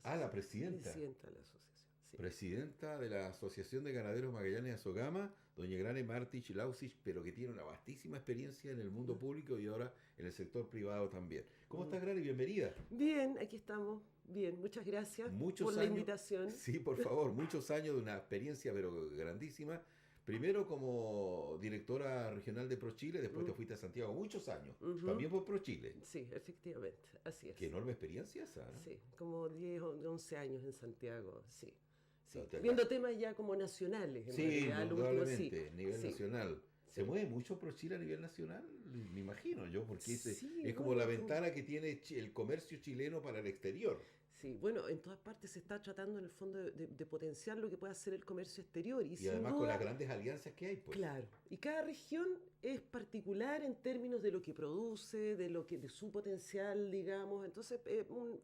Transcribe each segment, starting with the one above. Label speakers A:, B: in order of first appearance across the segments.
A: Ah, la
B: Presidenta de la asociación, sí.
A: presidenta de la Asociación de Ganaderos Magallanes Azogama, doña Grane Martich Lausich, pero que tiene una vastísima experiencia en el mundo público y ahora en el sector privado también. ¿Cómo estás, Grane? Bienvenida.
B: Bien, aquí estamos. Bien, muchas gracias por
A: Muchos
B: la
A: años,
B: invitación.
A: sí, por favor, muchos años de una experiencia pero grandísima. Primero como directora regional de ProChile, después te fuiste a Santiago, muchos años, también por ProChile.
B: Sí, efectivamente, así
A: Qué
B: es.
A: enorme experiencia esa, ¿no?
B: Sí, como 10 o 11 años en Santiago, sí.
A: O
B: Sí,
A: sea,
B: viendo temas ya como nacionales, en
A: sí,
B: realidad, lo último sí.
A: indudablemente, a nivel
B: Sí,
A: nacional. ¿Se
B: sí.
A: mueve mucho ProChile a nivel nacional? Me imagino yo, porque
B: Sí,
A: es como la
B: bueno, como,
A: ventana que tiene el comercio chileno para el exterior.
B: sí, bueno, en todas partes se está tratando en el fondo de potenciar lo que puede hacer el comercio exterior y
A: Y
B: sin
A: además con las
B: duda,
A: grandes alianzas que hay, pues.
B: claro, y cada región es particular en términos de lo que produce, de su potencial, digamos. Entonces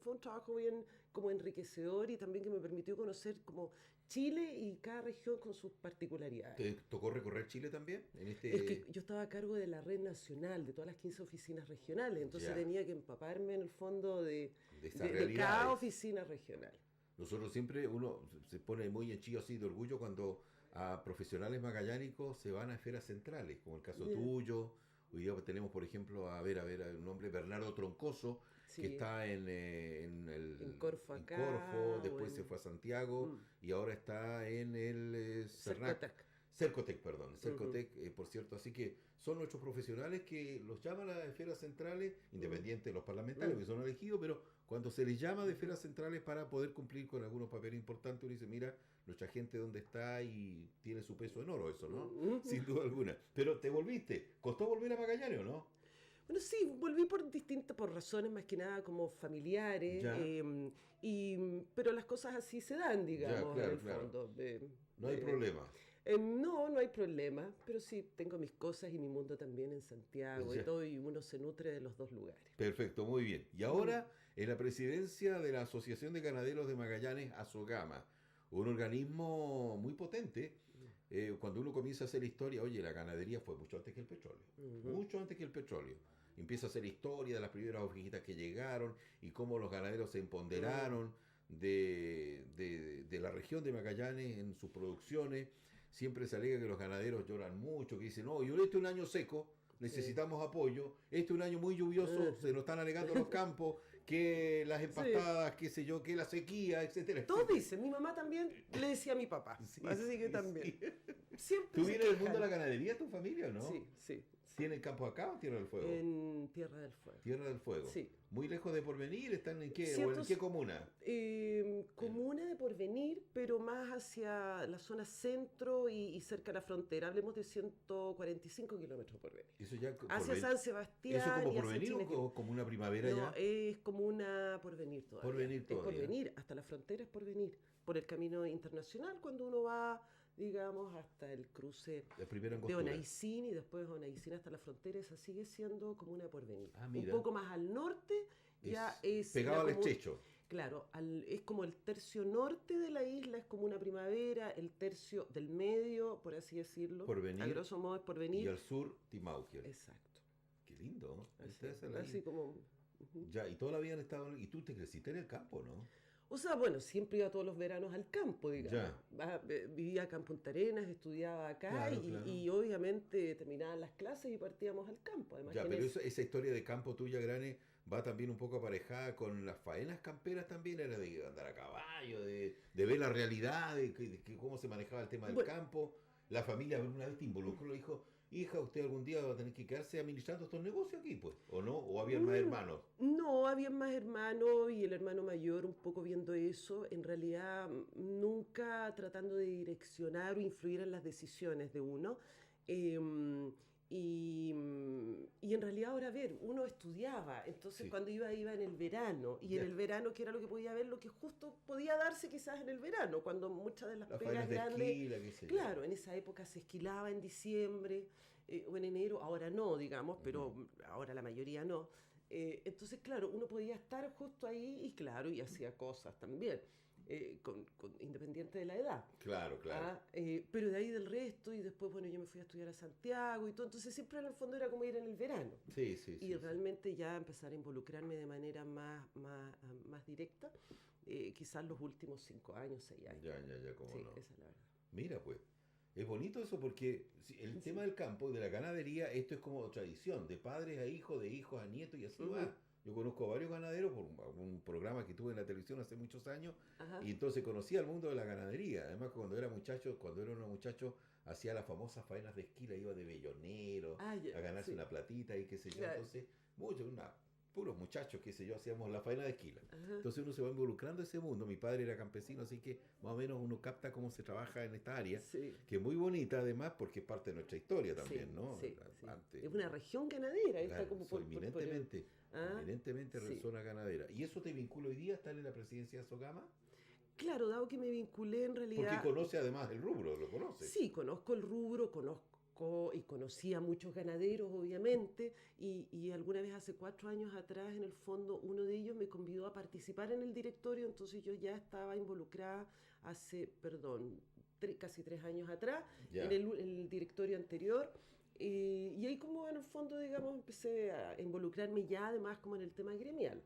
B: fue un trabajo bien como enriquecedor y también que me permitió conocer como Chile y cada región con sus particularidades.
A: ¿Te tocó recorrer Chile también? En
B: Es que
A: este...
B: yo estaba a cargo de la red nacional, de todas las 15 oficinas regionales, entonces
A: Ya,
B: tenía que empaparme en el fondo
A: de estas
B: de cada
A: realidades.
B: oficina regional.
A: Nosotros siempre, uno se pone muy henchido así de orgullo cuando a profesionales magallánicos se van a esferas centrales, como el caso
B: Ya.
A: tuyo. Hoy día tenemos, por ejemplo, hay un hombre, Bernardo Troncoso, que
B: Sí,
A: está
B: en Corfo
A: en Corfo,
B: acá o
A: después se
B: en
A: fue a Santiago y ahora está en el CERNAC.
B: Cercotec.
A: Cercotec, perdón, Cercotec, por cierto. Así que son nuestros profesionales que los llaman a las esferas centrales, independientes de los parlamentarios que son elegidos, pero cuando se les llama de esferas centrales para poder cumplir con algunos papeles importantes, uno dice, mira, nuestra gente dónde está y tiene su peso en oro eso, ¿no? Sin duda alguna. Pero te volviste, ¿costó volver a Magallanes o no?
B: Bueno, sí, volví por razones más que nada como familiares,
A: Ya,
B: pero las cosas así se dan,
A: ya,
B: digamos, en
A: claro,
B: el
A: claro.
B: fondo.
A: No hay problema.
B: No, no hay problema, pero sí tengo mis cosas y mi mundo también en Santiago y
A: Ya.
B: todo, y uno se nutre de los dos lugares.
A: Perfecto, muy bien. Y ahora en la presidencia de la Asociación de Ganaderos de Magallanes, Azogama, un organismo muy potente. Cuando uno comienza a hacer historia, oye, la ganadería fue mucho antes que el petróleo, mucho antes que el petróleo. Empieza a hacer historia de las primeras ovejitas que llegaron y cómo los ganaderos se empoderaron de la región de Magallanes en sus producciones. Siempre se alega que los ganaderos lloran mucho, que dicen, no, yo este es un año seco,
B: Sí.
A: necesitamos apoyo. Este es un año muy lluvioso, se nos están alegando los campos, que las
B: Sí.
A: empastadas, qué sé yo, que la sequía, etcétera,
B: Todos
A: etcétera.
B: dicen, mi mamá también le decía a mi papá,
A: Sí,
B: así que
A: sí,
B: también.
A: sí.
B: Siempre
A: ¿Tú
B: se
A: vienes del mundo de la
B: quejan.
A: ganadería, tu familia, o no?
B: Sí, sí, sí.
A: ¿Tienen campo acá o Tierra del Fuego?
B: En Tierra del Fuego.
A: Tierra del Fuego.
B: Sí.
A: Muy lejos de Porvenir, ¿están en qué? ¿O en qué
B: Ciertos
A: comuna?
B: comuna de Porvenir, pero más hacia la zona centro y cerca de la frontera. Hablemos de 145 kilómetros por venir.
A: Eso ya
B: Hacia San
A: ¿Eso
B: Sebastián
A: como
B: y hacia
A: Porvenir o
B: Chinejil.
A: como una primavera
B: No,
A: ya?
B: es comuna por venir todavía.
A: Porvenir
B: Es por
A: todavía.
B: venir, hasta la frontera es por venir. Por el camino internacional, cuando uno va, digamos, hasta el cruce
A: La primera
B: de
A: angostura.
B: Onaicín y después de Onaicín hasta la frontera, esa sigue siendo comuna de Porvenir.
A: Ah,
B: Un
A: mira.
B: poco más al norte ya es
A: Pegado al estrecho.
B: claro, es como el tercio norte de la isla, es como una primavera, el tercio del medio, por así decirlo, a
A: Porvenir.
B: grosso modo es
A: Y
B: Porvenir.
A: al sur, Timauquer.
B: Exacto.
A: Qué lindo, ¿no?
B: Así,
A: Esa es la
B: así
A: isla.
B: como...
A: Ya, y toda la vida han estado. Y tú te creciste en el campo, ¿no?
B: O sea, bueno, siempre iba todos los veranos al campo, digamos.
A: Ya.
B: Vivía acá en Punta Arenas, estudiaba acá
A: Claro, claro.
B: y obviamente terminaban las clases y partíamos al campo. Además,
A: Ya, pero esa historia de campo tuya, Grane, va también un poco aparejada con las faenas camperas también, era de andar a caballo, de ver la realidad, de cómo se manejaba el tema del
B: bueno,
A: campo. La familia una vez te involucró, le dijo, hija, usted algún día va a tener que quedarse administrando estos negocios aquí, pues, ¿o no? ¿O había más hermanos?
B: no, había más hermanos y el hermano mayor un poco viendo eso, en realidad nunca tratando de direccionar o influir en las decisiones de uno. Eh, y en realidad ahora, a ver, uno estudiaba, entonces
A: Sí,
B: cuando iba en el verano, y en
A: ya.
B: el verano que era lo que podía ver, lo que justo podía darse quizás en el verano, cuando muchas de las
A: Las
B: pegas
A: faenas de
B: grandes,
A: esquila, qué sé yo.
B: claro, en esa época se esquilaba en diciembre o en enero, ahora no, digamos, pero ahora la mayoría no. Entonces, claro, uno podía estar justo ahí y claro, y hacía cosas también, independiente de la edad.
A: Claro, claro.
B: Pero de ahí del resto, y después, bueno, yo me fui a estudiar a Santiago y todo, entonces siempre en el fondo era como ir en el verano.
A: Sí, sí,
B: Y
A: sí, sí.
B: realmente ya empezar a involucrarme de manera más directa quizás los últimos 5 años, 6 años.
A: Ya, cómo
B: Sí,
A: no.
B: esa es la verdad.
A: Mira, pues, es bonito eso porque el tema del campo y de la ganadería, esto es como tradición, de padres a hijos, de hijos a nietos y así
B: Ujú.
A: va. Yo conozco a varios ganaderos por un programa que tuve en la televisión hace muchos años
B: Ajá.
A: y entonces conocí al mundo de la ganadería. Además, cuando era un muchacho, hacía las famosas faenas de esquila, iba de bellonero
B: Ah, ya,
A: a ganarse
B: sí.
A: una platita y qué sé yo.
B: Claro.
A: Entonces, puros muchachos, qué sé yo, hacíamos la faena de esquila.
B: Ajá.
A: Entonces uno se va involucrando en ese mundo. Mi padre era campesino, así que más o menos uno capta cómo se trabaja en esta área,
B: Sí,
A: que es muy bonita además porque es parte de nuestra historia
B: sí,
A: también, ¿no?
B: sí, sí.
A: Antes,
B: Es una región ganadera, está
A: claro,
B: como por el... Ah,
A: eminentemente
B: sí.
A: zona ganadera. ¿Y eso te vincula hoy día a estar en la presidencia de Sogama?
B: Claro, dado que me vinculé en
A: Porque
B: realidad,
A: conoce además el rubro, lo conoce.
B: sí, conozco el rubro, conozco y conocí a muchos ganaderos, obviamente, y alguna vez hace 4 años atrás, en el fondo, uno de ellos me convidó a participar en el directorio, entonces yo ya estaba involucrada hace, perdón, casi 3 años atrás, en
A: Ya.
B: el directorio anterior. Y ahí como en el fondo, digamos, empecé a involucrarme ya además como en el tema gremial,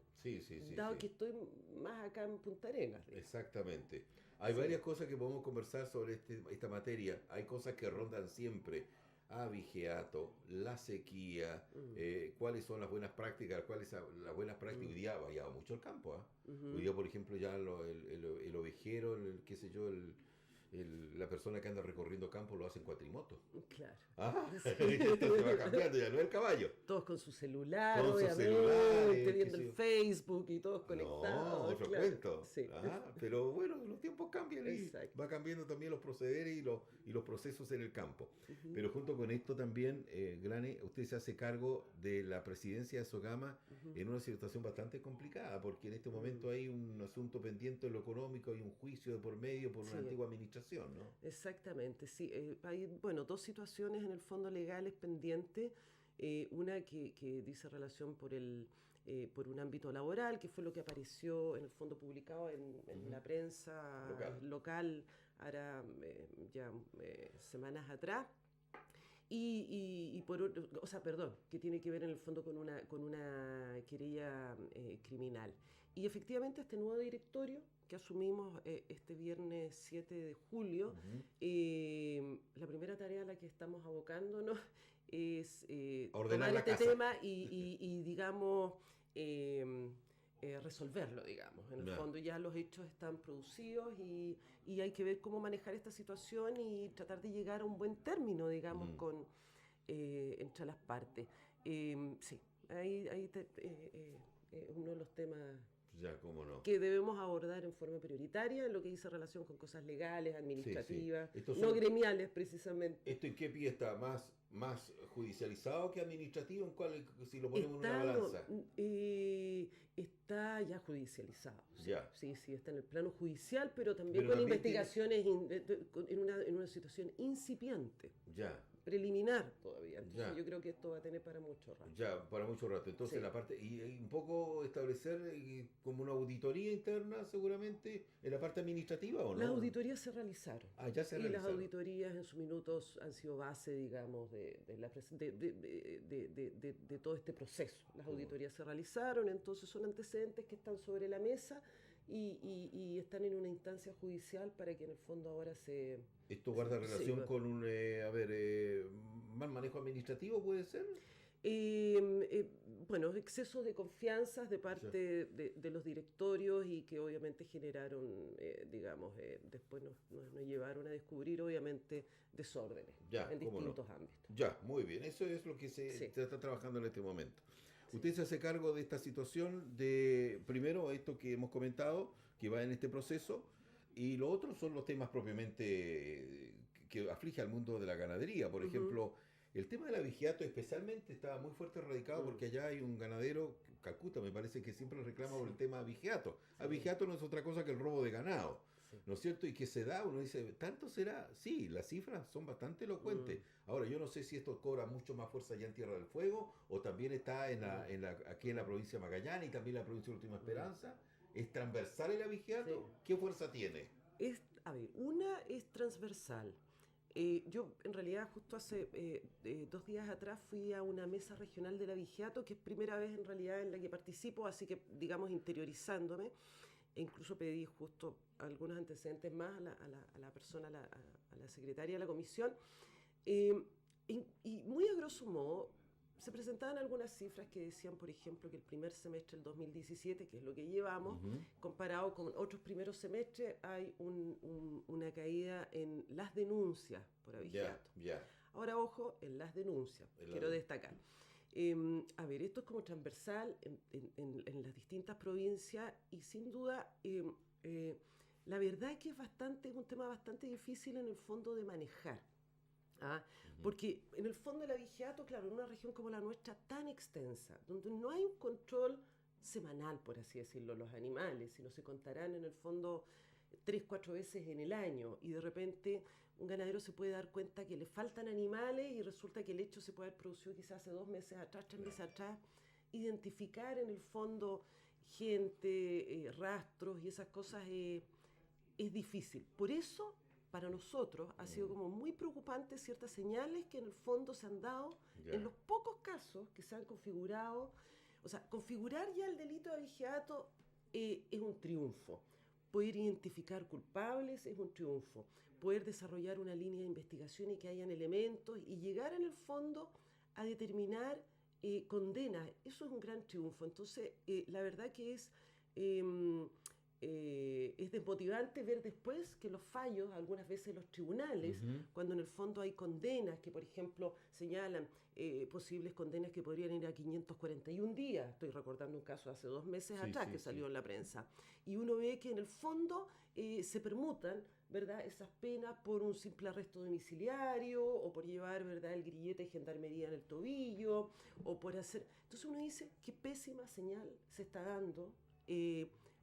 B: dado
A: Sí.
B: que estoy más acá en Punta Arenas, digamos.
A: Exactamente. Hay
B: Sí.
A: varias cosas que podemos conversar sobre esta materia. Hay cosas que rondan siempre. Abigeato, la sequía,
B: Mm,
A: cuáles son las buenas prácticas, cuáles son las buenas prácticas.
B: mm,
A: Hoy día ha variado mucho el campo, ¿ah? Hoy
B: ujú.
A: día, por ejemplo, ya el ovejero, qué sé yo, la persona que anda recorriendo campo lo hace en cuatrimoto.
B: Claro.
A: Ah,
B: Sí.
A: entonces va cambiando, ya no es el caballo.
B: Todos con su celular,
A: Con sus
B: obviamente,
A: celulares, qué
B: viendo
A: sé
B: el
A: yo.
B: Facebook y todos
A: No,
B: conectados,
A: otro
B: claro.
A: cuento.
B: Sí,
A: Pero bueno, los tiempos cambian y
B: exacto.
A: va cambiando también los procederes y los procesos en el campo.
B: Ujú,
A: Pero junto con esto también, Grane, usted se hace cargo de la presidencia de Sogama
B: ujú,
A: en una situación bastante complicada, porque en este
B: mm.
A: momento hay un asunto pendiente en lo económico, hay un juicio de por medio por una
B: Sí,
A: antigua administración, ¿no?
B: exactamente. Sí, hay, bueno, dos situaciones en el fondo legales pendientes. Una que dice relación por un ámbito laboral, que fue lo que apareció en el fondo publicado en
A: Ujú.
B: la prensa
A: Local.
B: local ahora ya semanas atrás. Y por otro, o sea, perdón, que tiene que ver en el fondo con una querella criminal. Y efectivamente este nuevo directorio que asumimos este viernes 7 de julio,
A: Ujú.
B: la primera tarea a la que estamos abocándonos es
A: A ordenar
B: tomar
A: la
B: este
A: casa.
B: tema y digamos, eh, resolverlo, digamos. En el
A: Ya.
B: fondo ya los hechos están producidos y hay que ver cómo manejar esta situación y tratar de llegar a un buen término, digamos,
A: Mm.
B: entre las partes. Sí, ahí uno de los temas
A: Ya, cómo no.
B: que debemos abordar en forma prioritaria en lo que dice relación con cosas legales,
A: Sí.
B: administrativas,
A: Estos
B: no
A: son
B: gremiales precisamente.
A: ¿Esto en qué pie está? ¿Más judicializado que administrativo? ¿En cuál, si lo ponemos en una
B: Está, no,
A: balanza?
B: está ya judicializado, sí,
A: Ya.
B: sí, sí, está en el plano judicial, pero también
A: Pero
B: con
A: también tiene.
B: investigaciones en una situación incipiente,
A: Ya,
B: preliminar todavía. Entonces
A: ya,
B: yo creo que esto va a tener para mucho rato.
A: ya, para mucho rato. Entonces
B: Sí.
A: la parte. Y un poco establecer como una auditoría interna, seguramente, en la parte administrativa, ¿o
B: Las
A: no?
B: auditorías se realizaron
A: Ah, ya se
B: y las
A: realizaron.
B: auditorías en sus minutos han sido base, digamos, de todo este proceso. Las
A: Como-
B: auditorías se realizaron, entonces son antecedentes que están sobre la mesa y están en una instancia judicial para que en el fondo ahora
A: ¿Esto guarda
B: se
A: relación
B: sirva.
A: con un, mal manejo administrativo, puede ser?
B: Eh, eh, bueno, excesos de confianzas de
A: Ya,
B: parte de los directorios y que obviamente generaron, digamos, después nos llevaron a descubrir obviamente desórdenes
A: ya,
B: en
A: cómo no.
B: distintos ámbitos.
A: Ya, muy bien. Eso es lo que
B: Sí,
A: se está trabajando en este momento.
B: sí.
A: Usted se hace cargo de esta situación de, primero, esto que hemos comentado, que va en este proceso, y lo otro son los temas propiamente que aflige al mundo de la ganadería. Por
B: Ujú,
A: ejemplo, el tema del abigeato especialmente está muy fuerte radicado
B: mm,
A: porque allá hay un ganadero, Calcuta me parece que siempre reclama por
B: sí,
A: el tema abigeato.
B: sí,
A: Abigeato no es otra cosa que el robo de ganado.
B: sí.
A: ¿No es cierto? Y que se da, uno dice, ¿tanto será? Sí, las cifras son bastante
B: Mm,
A: elocuentes. Ahora, yo no sé si esto cobra mucho más fuerza allá en Tierra del Fuego o también está
B: mm,
A: aquí en la provincia de Magallanes y también en la provincia de Última
B: mm,
A: Esperanza. ¿Es transversal el
B: sí.
A: abigeato? ¿Qué fuerza tiene?
B: A ver, una es transversal. Yo en realidad justo hace 2 días atrás fui a una mesa regional del abigeato, que es primera vez en realidad en la que participo, así que digamos interiorizándome. e incluso pedí justo algunos antecedentes más a la persona, a la secretaria de la comisión, y muy a grosso modo se presentaban algunas cifras que decían, por ejemplo, que el primer semestre del 2017, que es lo que llevamos, comparado con otros primeros semestres, hay una caída en las denuncias por abigeato. Ahora, ojo, en las denuncias, quiero destacar. A ver, esto es como transversal en las distintas provincias y sin duda la verdad es que es un tema bastante difícil en el fondo de manejar. Porque en el fondo el abigeato, claro, en una región como la nuestra tan extensa, donde no hay un control semanal, por así decirlo, los animales, sino se contarán en el fondo 3-4 veces en el año, y de repente un ganadero se puede dar cuenta que le faltan animales y resulta que el hecho se puede haber producido quizás hace 2 meses atrás, 3 meses atrás. Identificar en el fondo gente, rastros y esas cosas es difícil. Por eso, para nosotros, ha sido como muy preocupante ciertas señales que en el fondo se han dado en los pocos casos que se han configurado. O sea, configurar ya el delito de abigeato es un triunfo. Poder identificar culpables es un triunfo. Poder desarrollar una línea de investigación y que hayan elementos y llegar en el fondo a determinar condenas, eso es un gran triunfo. Entonces, la verdad que es desmotivante ver después que los fallos, algunas veces los tribunales, cuando en el fondo hay condenas que, por ejemplo, señalan posibles condenas que podrían ir a 541 días. Estoy recordando un caso de hace 2 meses atrás que salió en la prensa. Y uno ve que en el fondo se permutan, ¿verdad?, esas penas por un simple arresto domiciliario o por llevar, ¿verdad?, el grillete de gendarmería en el tobillo o por hacer... Entonces uno dice, qué pésima señal se está dando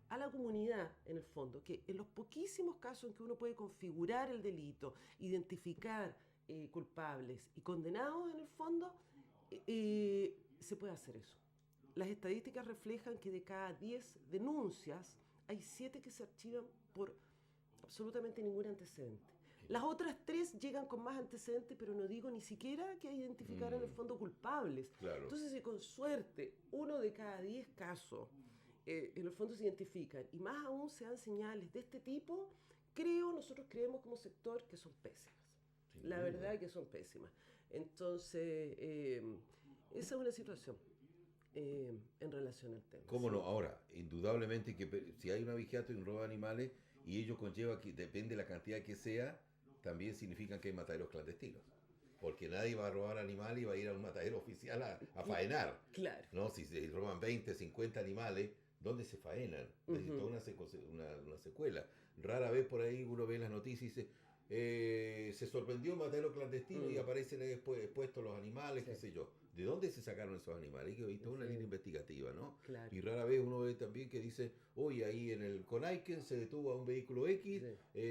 B: a la comunidad, en el fondo, que en los poquísimos casos en que uno puede configurar el delito, identificar culpables y condenados, en el fondo, se puede hacer eso. Las estadísticas reflejan que de cada 10 denuncias, hay 7 que se archivan por absolutamente ningún antecedente. Las otras 3 llegan con más antecedentes, pero no digo ni siquiera que identificaran en el fondo culpables.
A: Claro.
B: Entonces, si con suerte 1 de cada 10 casos en el fondo se identifican, y más aún se dan señales de este tipo, nosotros creemos como sector que son pésimas. La verdad que son pésimas. Entonces, esa es una situación en relación al tema.
A: ¿Cómo no? Ahora, indudablemente que si hay un abigeato y un robo de animales, y ello conlleva que depende de la cantidad que sea, también significan que hay mataderos clandestinos. Porque nadie va a robar animales y va a ir a un matadero oficial a faenar.
B: Claro.
A: ¿No? Si se roban 20, 50 animales, ¿dónde se faenan? Necesita una secuela. Rara vez por ahí uno ve en las noticias y dice, se sorprendió un matadero clandestino y aparecen expuestos los animales, qué sé yo. ¿De dónde se sacaron esos animales? Hay toda una línea investigativa, ¿no?
B: Claro.
A: Y rara vez uno ve también que dice, oye, ahí en el Conaiken se detuvo a un vehículo X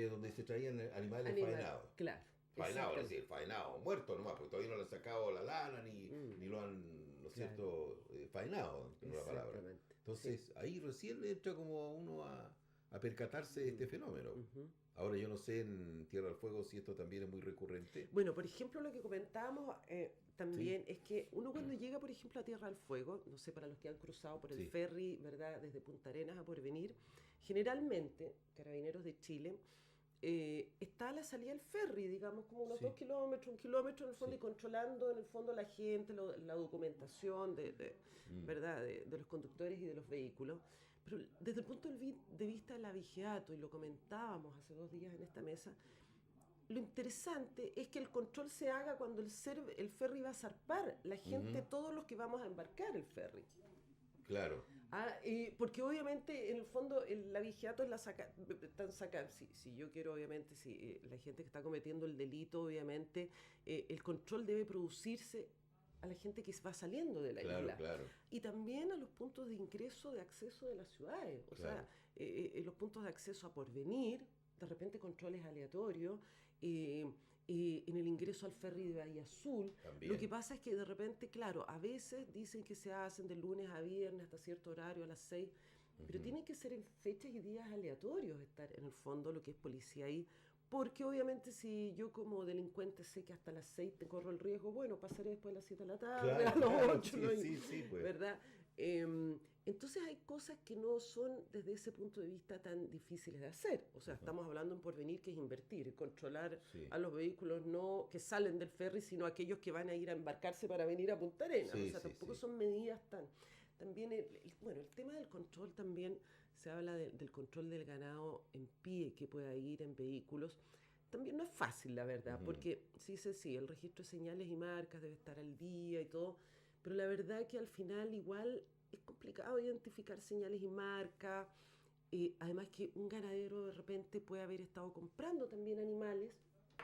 A: donde se traían animales faenados.
B: Claro.
A: Faenados, es decir, faenados, muertos nomás, porque todavía no le han sacado la lana ni lo han, ¿no es cierto?, faenado, en una palabra. Entonces, ahí recién entra como uno a percatarse de este fenómeno. Ahora yo no sé en Tierra del Fuego si esto también es muy recurrente.
B: Bueno, por ejemplo, lo que comentábamos también es que uno cuando llega, por ejemplo, a Tierra del Fuego, no sé, para los que han cruzado por el ferry, ¿verdad?, desde Punta Arenas a Porvenir, generalmente, Carabineros de Chile, está a la salida del ferry, digamos, como unos 2 kilómetros, 1 kilómetro en el fondo, y controlando en el fondo la gente, la documentación ¿verdad?, de los conductores y de los vehículos. Pero desde el punto de vista del abigeato, y lo comentábamos hace 2 días en esta mesa, lo interesante es que el control se haga cuando el ferry va a zarpar, la gente, todos los que vamos a embarcar el ferry.
A: Claro.
B: Porque obviamente en el fondo el abigeato es si yo quiero, obviamente, si la gente que está cometiendo el delito, obviamente el control debe producirse a la gente que va saliendo de la isla.
A: Claro.
B: Y también a los puntos de ingreso, de acceso de las ciudades. O sea, los puntos de acceso a Porvenir, de repente controles aleatorios, en el ingreso al ferry de Bahía Azul.
A: También.
B: Lo que pasa es que de repente, claro, a veces dicen que se hacen de lunes a viernes hasta cierto horario a las 6, pero tienen que ser en fechas y días aleatorios estar en el fondo lo que es policía ahí, porque obviamente si yo como delincuente sé que hasta las 6 te corro el riesgo, bueno, pasaré después de las 7 de la tarde, a las 8,
A: pues.
B: ¿verdad? Entonces hay cosas que no son desde ese punto de vista tan difíciles de hacer. O sea, estamos hablando en porvenir, que es invertir, controlar
A: Sí,
B: a los vehículos no que salen del ferry, sino aquellos que van a ir a embarcarse para venir a Punta Arenas. O
A: sí,
B: sea,
A: sí,
B: tampoco
A: sí.
B: son medidas tan... También, bueno, el tema del control también, se habla del control del ganado en pie que pueda ir en vehículos. También no es fácil, la verdad,
A: Ujú.
B: porque sí, el registro de señales y marcas debe estar al día y todo, pero la verdad que al final igual es complicado identificar señales y marcas. Además que un ganadero de repente puede haber estado comprando también animales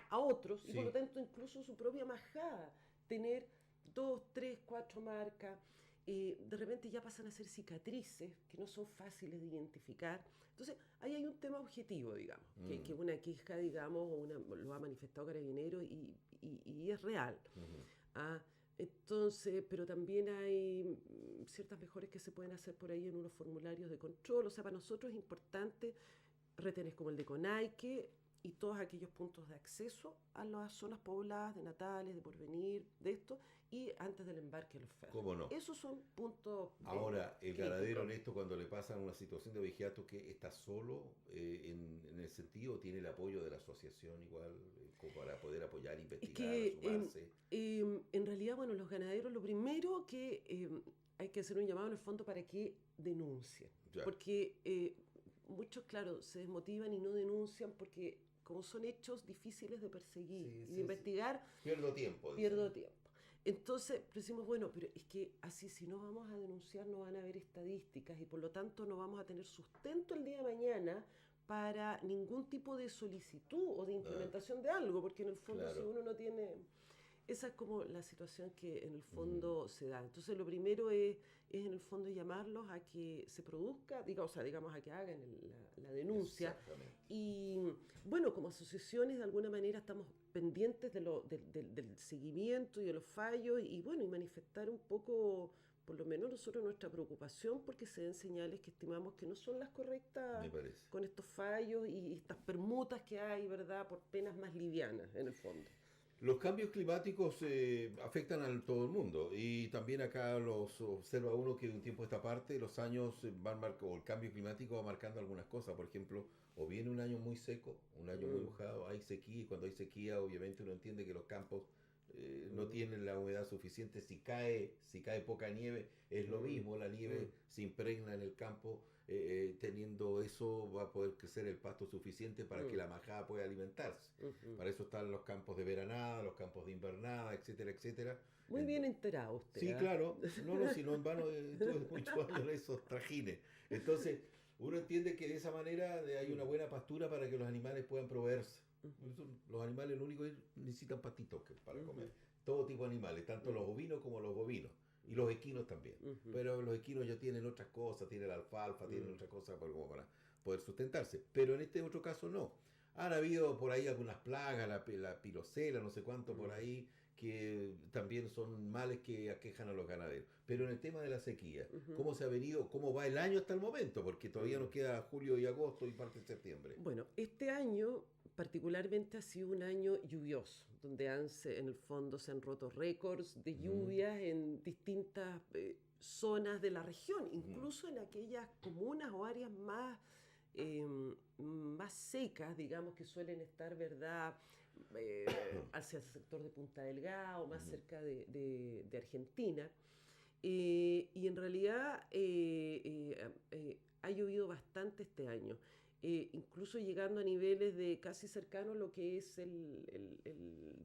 B: a otros y por lo
A: Sí,
B: tanto incluso su propia majada, tener dos, tres, cuatro marcas, de repente ya pasan a ser cicatrices que no son fáciles de identificar. Entonces, ahí hay un tema objetivo, digamos, que
A: mm,
B: una queja, digamos, lo ha manifestado Carabineros y es real.
A: ujú.
B: ¿Ah? Entonces, pero también hay ciertas mejoras que se pueden hacer por ahí en unos formularios de control. O sea, para nosotros es importante retenes como el de Conaique y todos aquellos puntos de acceso a las zonas pobladas de Natales, de Porvenir, de esto, y antes del embarque de los ferries.
A: ¿Cómo no?
B: Esos son puntos
A: Ahora, el ganadero
B: críticos.
A: en esto, cuando le pasa una situación de vigiato, que está solo en el sentido, tiene el apoyo de la asociación igual, como para poder apoyar,
B: Es
A: investigar,
B: que
A: sumarse.
B: en realidad, bueno, los ganaderos, lo primero que hay que hacer un llamado en el fondo para que denuncien.
A: Ya.
B: Porque muchos, claro, se desmotivan y no denuncian porque como son hechos difíciles de perseguir
A: Sí,
B: y de
A: sí, sí.
B: investigar,
A: Pierdo tiempo, dicen.
B: pierdo tiempo. Entonces decimos, bueno, pero es que así si no vamos a denunciar no van a haber estadísticas y por lo tanto no vamos a tener sustento el día de mañana para ningún tipo de solicitud o de
A: Ah,
B: implementación de algo, porque en el fondo si
A: claro.
B: uno no tiene... Esa es como la situación que en el
A: Ujú.
B: fondo se da. Entonces lo primero es en el fondo llamarlos a que se produzca, diga, o sea, digamos a que hagan la denuncia.
A: Exactamente.
B: Y bueno, como asociaciones de alguna manera estamos pendientes del seguimiento y de los fallos y bueno, y manifestar un poco, por lo menos nosotros nuestra preocupación porque se den señales que estimamos que no son las correctas
A: Me parece.
B: con estos fallos y estas permutas que hay, ¿verdad?, por penas más livianas en el fondo.
A: Los cambios climáticos afectan a todo el mundo y también acá los observa uno que de un tiempo a esta parte los años o el cambio climático va marcando algunas cosas. Por ejemplo, o viene un año muy seco, un año muy
B: Mm,
A: mojado, hay sequía y cuando hay sequía obviamente uno entiende que los campos no
B: mm,
A: tienen la humedad suficiente. Si cae poca nieve es lo
B: mm,
A: mismo, la nieve
B: mm,
A: se impregna en el campo. Teniendo eso va a poder crecer el pasto suficiente para que
B: mm,
A: la majada pueda alimentarse.
B: mm.
A: Para eso están los campos de veranada, los campos de invernada, etcétera, etcétera.
B: Muy
A: En-
B: bien enterado usted,
A: sí,
B: ¿ah?
A: claro, no, no, si no en vano tuve muchos años en esos trajines. Entonces, uno entiende que de esa manera hay una
B: Mm,
A: buena pastura para que los animales puedan proveerse.
B: ujú,
A: Los animales lo único es necesitan pastitos para
B: ujú,
A: comer. Todo tipo de animales, tanto los
B: mm,
A: ovinos como los bovinos. Y
B: mm,
A: los equinos también.
B: ujú,
A: Pero los equinos ya tienen otras cosas, tienen la alfalfa, tienen
B: mm,
A: otras cosas como para poder sustentarse. Pero en este otro caso no. Han habido por ahí algunas plagas, la pirocela, no sé cuánto por
B: mm,
A: ahí, que también son males que aquejan a los ganaderos. Pero en el tema de la sequía,
B: ujú,
A: ¿cómo se ha venido, cómo va el año hasta el momento? Porque todavía nos
B: mm.
A: queda julio y agosto y parte de septiembre.
B: Bueno, este año particularmente ha sido un año lluvioso, donde en el fondo se han roto récords de
A: Ujú,
B: lluvias en distintas zonas de la región,
A: ujú,
B: incluso en aquellas comunas o áreas más secas, digamos, que suelen estar, ¿verdad?, hacia el sector de Punta Delgado, más
A: ujú.
B: cerca de Argentina. Y en realidad ha llovido bastante este año, incluso llegando a niveles de casi cercano a lo que es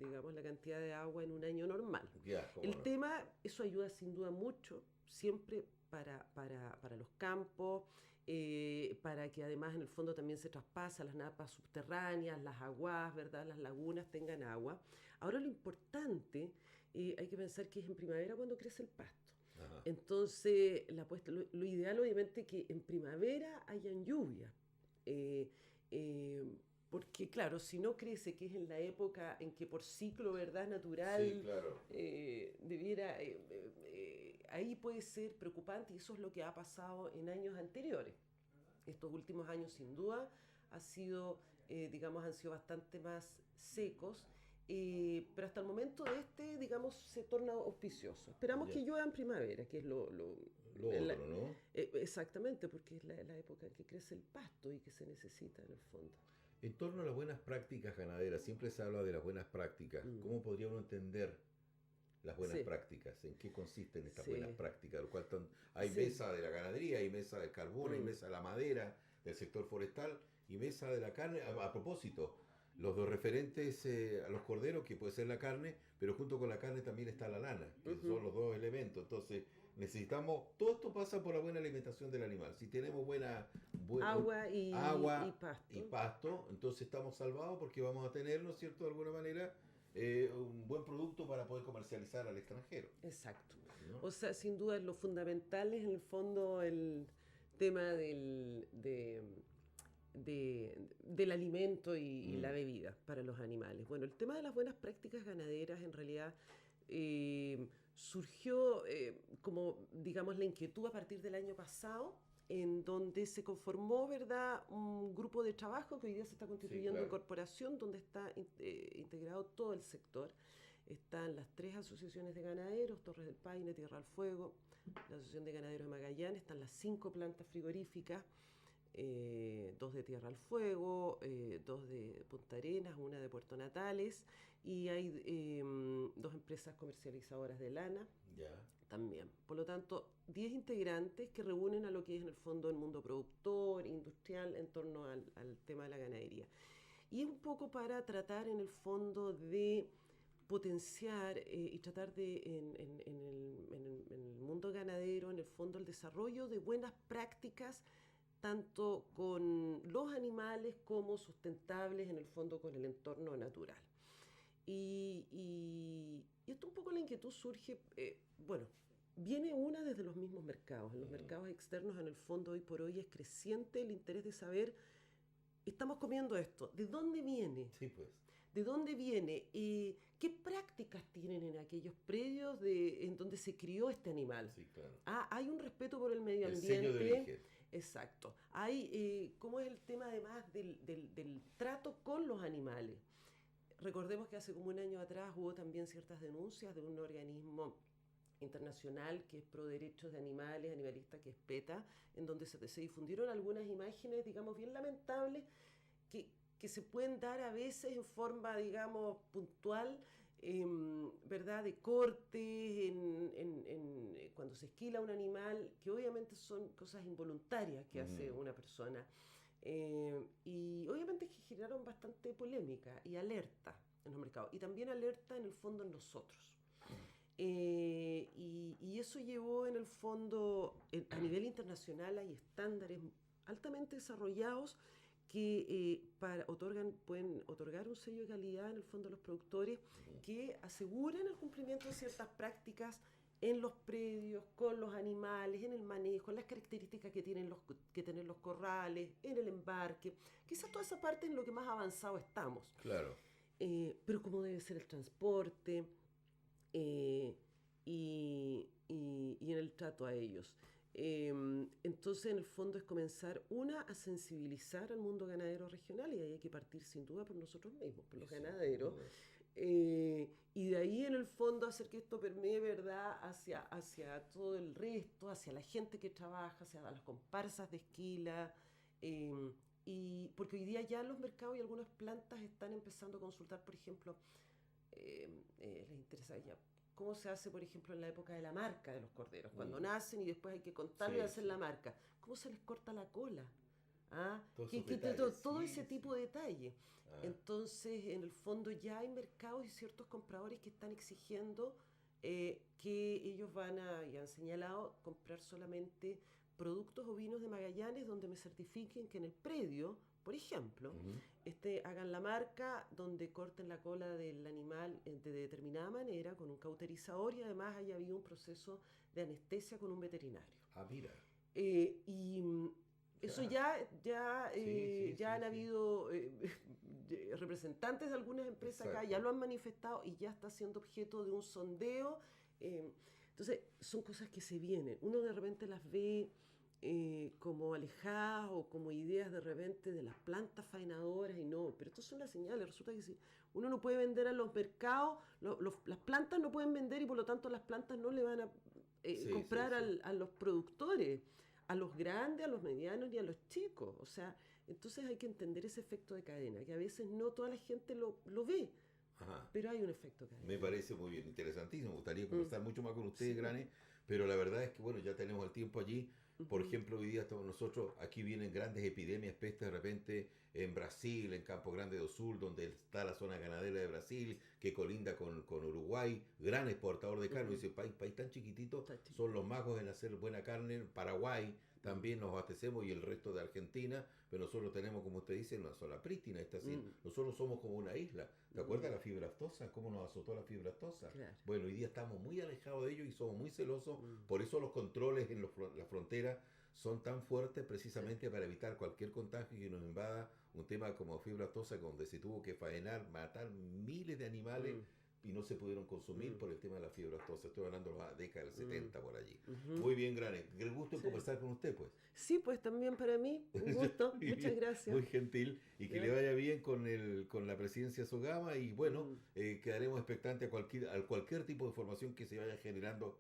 B: digamos, la cantidad de agua en un año normal.
A: Ya, cómo
B: El
A: no.
B: tema, eso ayuda sin duda mucho, siempre para los campos, para que además en el fondo también se traspasa las napas subterráneas, las aguas, ¿verdad? Las lagunas tengan agua. Ahora lo importante, hay que pensar que es en primavera cuando crece el pasto.
A: Ajá.
B: Entonces, lo ideal obviamente que en primavera hayan lluvias. Eh, eh, Porque claro, si no crece, que es en la época en que por ciclo, ¿verdad?,
A: Sí,
B: natural,
A: claro.
B: ahí puede ser preocupante y eso es lo que ha pasado en años anteriores. Estos últimos años sin duda digamos, han sido bastante más secos, pero hasta el momento digamos, se torna auspicioso. Esperamos
A: Ya.
B: que llueva en primavera, que es lo
A: lo otro, ¿no?
B: Exactamente, porque es la época en que crece el pasto y que se necesita en el fondo.
A: En torno a las buenas prácticas ganaderas, siempre se habla de las buenas prácticas.
B: Mm.
A: ¿Cómo podría uno entender las buenas
B: Sí,
A: prácticas? ¿En qué consisten estas buenas
B: sí,
A: prácticas? Hay
B: sí.
A: mesa de la ganadería, hay mesa del carbón, hay
B: Mm.
A: mesa de la madera, del sector forestal y mesa de la carne. A propósito, los dos referentes a los corderos, que puede ser la carne, pero junto con la carne también está la lana, que
B: Ujú.
A: son los dos elementos. Entonces, necesitamos, todo esto pasa por la buena alimentación del animal. Si tenemos
B: Agua y
A: agua y
B: pasto.
A: pasto, entonces estamos salvados porque vamos a tener, ¿no es cierto?, de alguna manera, un buen producto para poder comercializar al extranjero,
B: Exacto.
A: ¿no?
B: O sea, sin duda lo fundamental es en el fondo el tema del alimento y la
A: Mm,
B: bebida para los animales. Bueno, el tema de las buenas prácticas ganaderas en realidad surgió como, digamos, la inquietud a partir del año pasado, en donde se conformó, ¿verdad?, un grupo de trabajo que hoy día se está
A: sí,
B: constituyendo en
A: claro.
B: corporación, donde está integrado todo el sector. Están las tres asociaciones de ganaderos, Torres del Paine, Tierra del Fuego, la Asociación de Ganaderos de Magallanes, están las 5 plantas frigoríficas, 2 de Tierra del Fuego, 2 de Punta Arenas, una de Puerto Natales, y hay 2 empresas comercializadoras de lana
A: Ya.
B: también. Por lo tanto, 10 integrantes que reúnen a lo que es en el fondo el mundo productor, industrial, en torno al tema de la ganadería. Y es un poco para tratar en el fondo de potenciar y tratar de, en el mundo ganadero, en el fondo, el desarrollo de buenas prácticas, tanto con los animales como sustentables, en el fondo, con el entorno natural. Y esto un poco la inquietud surge, bueno, viene una desde los mismos mercados. En los
A: Mm,
B: mercados externos, en el fondo, hoy por hoy es creciente el interés de saber, estamos comiendo esto, ¿de dónde viene?
A: sí, pues.
B: ¿De dónde viene? ¿Qué prácticas tienen en aquellos predios en donde se crió este animal?
A: Sí, claro.
B: Hay un respeto por el medio
A: El sello de
B: ambiente.
A: origen.
B: Exacto. ¿Cómo es el tema además del trato con los animales? Recordemos que hace como un año atrás hubo también ciertas denuncias de un organismo internacional que es pro derechos de animales, animalista, que es PETA, en donde se difundieron algunas imágenes, digamos, bien lamentables, que, que se pueden dar a veces en forma, digamos, puntual, ¿verdad? De cortes, cuando se esquila un animal, que obviamente son cosas involuntarias que hace
A: Mm,
B: una persona. Y obviamente que generaron bastante polémica y alerta en los mercados. Y también alerta en el fondo en nosotros. Y eso llevó en el fondo, a nivel internacional hay estándares altamente desarrollados que pueden otorgar un sello de calidad en el fondo a los productores que aseguran el cumplimiento de ciertas prácticas en los predios, con los animales, en el manejo, en las características que tienen los corrales, en el embarque. Quizás toda esa parte en lo que más avanzado estamos.
A: claro.
B: Pero cómo debe ser el transporte, eh, y en el trato a ellos. Entonces, en el fondo es comenzar, a sensibilizar al mundo ganadero regional, y ahí hay que partir sin duda por nosotros mismos, por los
A: Sin
B: ganaderos,
A: duda.
B: y de ahí en el fondo hacer que esto permee, ¿verdad?, hacia todo el resto, hacia la gente que trabaja, hacia las comparsas de esquila, eh, y porque hoy día ya los mercados y algunas plantas están empezando a consultar, por ejemplo, les interesa ya cómo se hace, por ejemplo, en la época de la marca de los corderos, cuando
A: Mm,
B: nacen y después hay que contarlo y
A: sí,
B: hacer
A: sí.
B: la marca, cómo se les corta la cola, ¿ah?
A: Todos esos detalles,
B: Todo
A: sí,
B: ese
A: sí.
B: tipo de detalle.
A: Ah,
B: Entonces, en el fondo ya hay mercados y ciertos compradores que están exigiendo que ellos y han señalado, comprar solamente productos ovinos de Magallanes donde me certifiquen que en el predio, por ejemplo,
A: ujú.
B: hagan la marca donde corten la cola del animal de determinada manera, con un cauterizador, y además haya habido un proceso de anestesia con un veterinario.
A: Ah, mira.
B: Y eso
A: Ya. Sí, sí,
B: ya
A: sí,
B: han
A: sí.
B: habido representantes de algunas empresas acá, ya
A: Exacto.
B: lo han manifestado y ya está siendo objeto de un sondeo. eh, entonces, son cosas que se vienen. Uno de repente las ve como alejadas o como ideas de repente de las plantas faenadoras, y no, pero estas son las señales. Resulta que si uno no puede vender a los mercados, las plantas no pueden vender, y por lo tanto las plantas no le van
A: Sí, sí,
B: comprar
A: sí.
B: a los productores, a los grandes, a los medianos y a los chicos. O sea, entonces hay que entender ese efecto de cadena, que a veces no toda la gente lo ve,
A: Ajá.
B: pero hay un efecto
A: Me
B: cadena.
A: parece muy bien, interesantísimo. Me gustaría
B: Mm,
A: conversar mucho más con ustedes,
B: sí.
A: Granes, pero la verdad es que, bueno, ya tenemos el tiempo allí. Por
B: Ujú.
A: ejemplo, hoy día estamos nosotros, aquí vienen grandes epidemias, peste de repente en Brasil, en Campo Grande do Sul, donde está la zona ganadera de Brasil, que colinda con Uruguay, gran exportador de carne.
B: Ujú.
A: Dice, país tan chiquitito,
B: Está
A: son los
B: chiquitito.
A: magos en hacer buena carne. Paraguay
B: Mm,
A: también nos abastecemos y el resto de Argentina, pero nosotros tenemos, como usted dice, una sola prístina, está así.
B: mm,
A: Nosotros somos como una isla. ¿Te acuerdas
B: mm,
A: de la fibra aftosa? ¿Cómo nos azotó la fibra aftosa?
B: claro.
A: Bueno, hoy día estamos muy alejados de ello y somos muy celosos.
B: Mm,
A: Por eso los controles en la frontera son tan fuertes
B: sí.
A: precisamente para evitar cualquier contagio que nos invada un tema como fibra aftosa, donde se tuvo que faenar, matar miles de animales
B: Mm,
A: y no se pudieron consumir
B: mm,
A: por el tema de la fibra aftosa. Estoy hablando de la década del
B: mm,
A: 70 por allí.
B: ujú.
A: Muy bien, Granes. Qué gusto en
B: Sí.
A: conversar con usted, pues.
B: Sí, pues también para mí, un gusto.
A: Muy
B: Muchas
A: bien,
B: gracias.
A: muy gentil y que le
B: ¿Ya?
A: vaya bien con la presidencia Sogama y bueno,
B: Mm.
A: quedaremos expectantes a cualquier tipo de información que se vaya generando